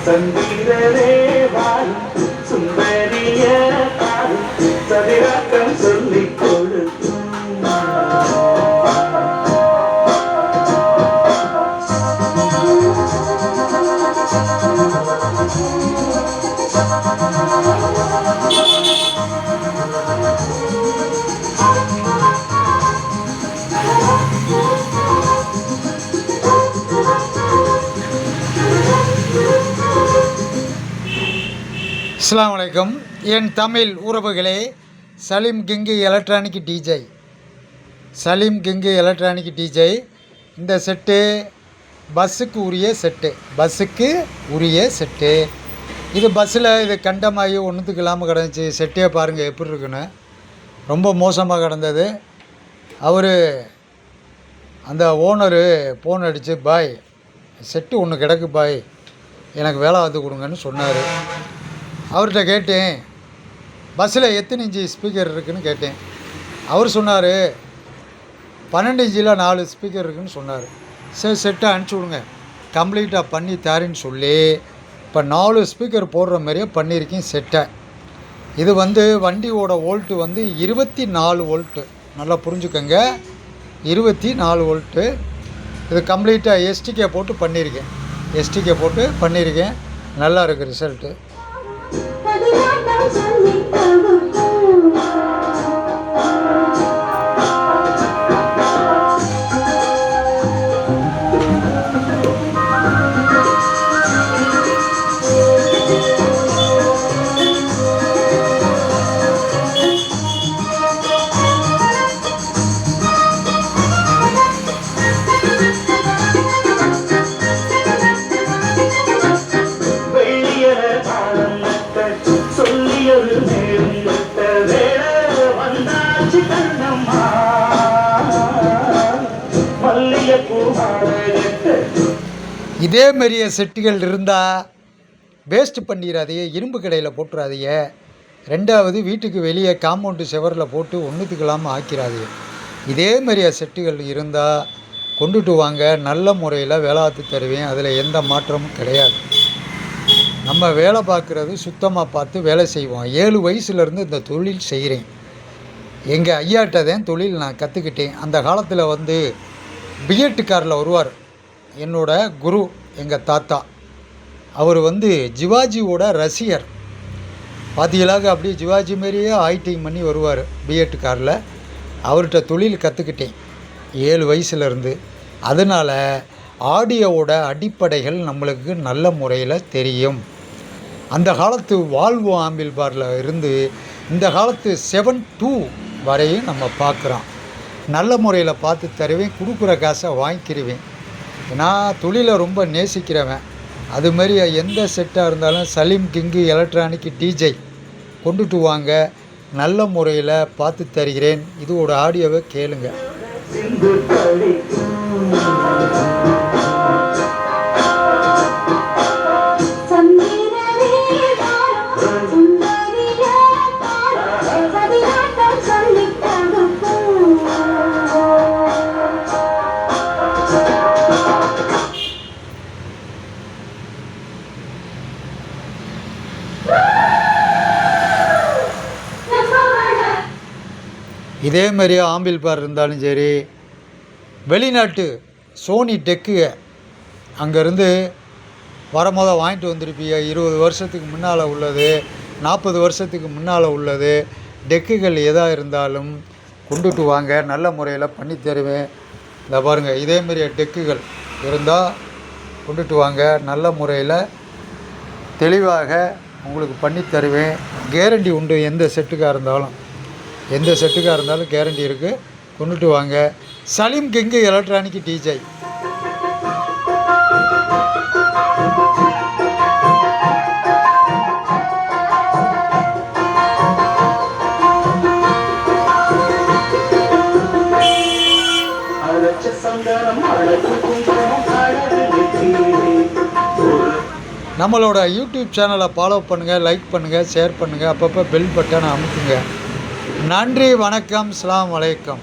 சங்கீதரே வாழும் சுந்தரிய சதிராக்கம் சொல்லிக் கொடுக்கும். அஸ்ஸலாமு அலைக்கும். என் தமிழ் உறவுகளே, Salim king electronic DJ, Salim king electronic DJ. இந்த செட்டு பஸ்ஸுக்கு உரிய செட்டு. இது பஸ்ஸில் இது கண்டமாகி ஒன்றுத்துக்கு இல்லாமல் கிடந்துச்சு. செட்டே பாருங்கள் எப்படி இருக்குன்னு, ரொம்ப மோசமாக கிடந்தது. அவர் அந்த ஓனரு ஃபோன் அடித்து, பாய் செட்டு ஒன்று கிடக்கு பாய், எனக்கு வேலை பார்த்து கொடுங்கன்னு சொன்னார். அவர்கிட்ட கேட்டேன், பஸ்ஸில் எத்தனை இன்ச்சு ஸ்பீக்கர் இருக்குதுன்னு கேட்டேன். அவர் சொன்னார் 12 இன்ச்சில் 4 ஸ்பீக்கர் இருக்குதுன்னு சொன்னார். சரி, செட்டை அனுப்பிச்சி விடுங்க, கம்ப்ளீட்டாக பண்ணி தாரின்னு சொல்லி இப்போ 4 ஸ்பீக்கர் போடுற மாதிரியே பண்ணியிருக்கேன் செட்டை. இது வண்டியோட வோல்ட்டு 24 வோல்ட்டு. நல்லா புரிஞ்சுக்கோங்க, 24 வோல்ட்டு. இது கம்ப்ளீட்டாக எஸ்டிகே போட்டு பண்ணியிருக்கேன். நல்லா இருக்குது ரிசல்ட்டு. இதே மாதிரியே செட்டுகள் இருந்தால் வேஸ்ட் பண்ணிடாதீங்க, இரும்பு கடையில் போட்டுறாதீங்க. ரெண்டாவது, வீட்டுக்கு வெளியே காம்பவுண்டு செவரில் போட்டு ஒன்றுத்துக்கு இல்லாமல் ஆக்கிறாதீங்க. இதே மாதிரியே செட்டுகள் இருந்தால் கொண்டுட்டு வாங்க, நல்ல முறையில் வேலை பார்த்து தருவேன். அதில் எந்த மாற்றமும் கிடையாது. நம்ம வேலை பார்க்குறது சுத்தமாக பார்த்து வேலை செய்வோம். 7 வயசுலேருந்து இந்த தொழில் செய்கிறேன். எங்கள் ஐயாட்ட தான் தொழில் நான் கற்றுக்கிட்டேன். அந்த காலத்தில் பிஎட் காரில் வருவார். என்னோட குரு எங்கள் தாத்தா. அவர் ஜிவாஜியோட ரசிகர். பாத்தியலாக அப்படியே ஜிவாஜி மாரியே ஆக்டிங் பண்ணி வருவார் பிஎட் காரில். அவர்கிட்ட தொழில் கற்றுக்கிட்டேன் 7 வயசுலேருந்து. அதனால் ஆடியோவோட அடிப்படைகள் நம்மளுக்கு நல்ல முறையில் தெரியும். அந்த காலத்து வால்வோ ஆம்பிள் பாரில் இருந்து இந்த காலத்து 7.2 வரையும் நம்ம பார்க்குறோம். நல்ல முறையில் பார்த்து தருவேன், கொடுக்குற காசை வாங்கிக்கிடுவேன். நான் தொழிலை ரொம்ப நேசிக்கிறவன். அதுமாரி எந்த செட்டாக இருந்தாலும் சலீம் கிங்கு எலக்ட்ரானிக் டிஜே கொண்டுட்டு வாங்க, நல்ல முறையில் பார்த்து தருகிறேன். இதோட ஆடியோவை கேளுங்க. இதே மாதிரி ஆம்பிள் பார் இருந்தாலும் சரி, வெளிநாட்டு சோனி டெக்கு அங்கேருந்து வரும்போது வாங்கிட்டு வந்திருப்பீங்க. 20 வருஷத்துக்கு முன்னால் உள்ளது, 40 வருஷத்துக்கு முன்னால் உள்ளது டெக்குகள் எதாக இருந்தாலும் கொண்டுட்டு வாங்க, நல்ல முறையில் பண்ணி தருவேன். இந்த பாருங்கள், இதேமாரி டெக்குகள் இருந்தால் கொண்டுட்டு வாங்க, நல்ல முறையில் தெளிவாக உங்களுக்கு பண்ணி தருவேன். கேரண்டி உண்டு. எந்த செட்டுக்காக இருந்தாலும் கேரண்டி இருக்குது. கொண்டுட்டு வாங்க. Salim king electronic DJ. நம்மளோட யூடியூப் சேனலை ஃபாலோ பண்ணுங்கள், லைக் பண்ணுங்கள், ஷேர் பண்ணுங்கள், அப்பப்போ பெல் பட்டனை அமுக்குங்க. நன்றி, வணக்கம், அஸ்ஸலாமு அலைக்கும்.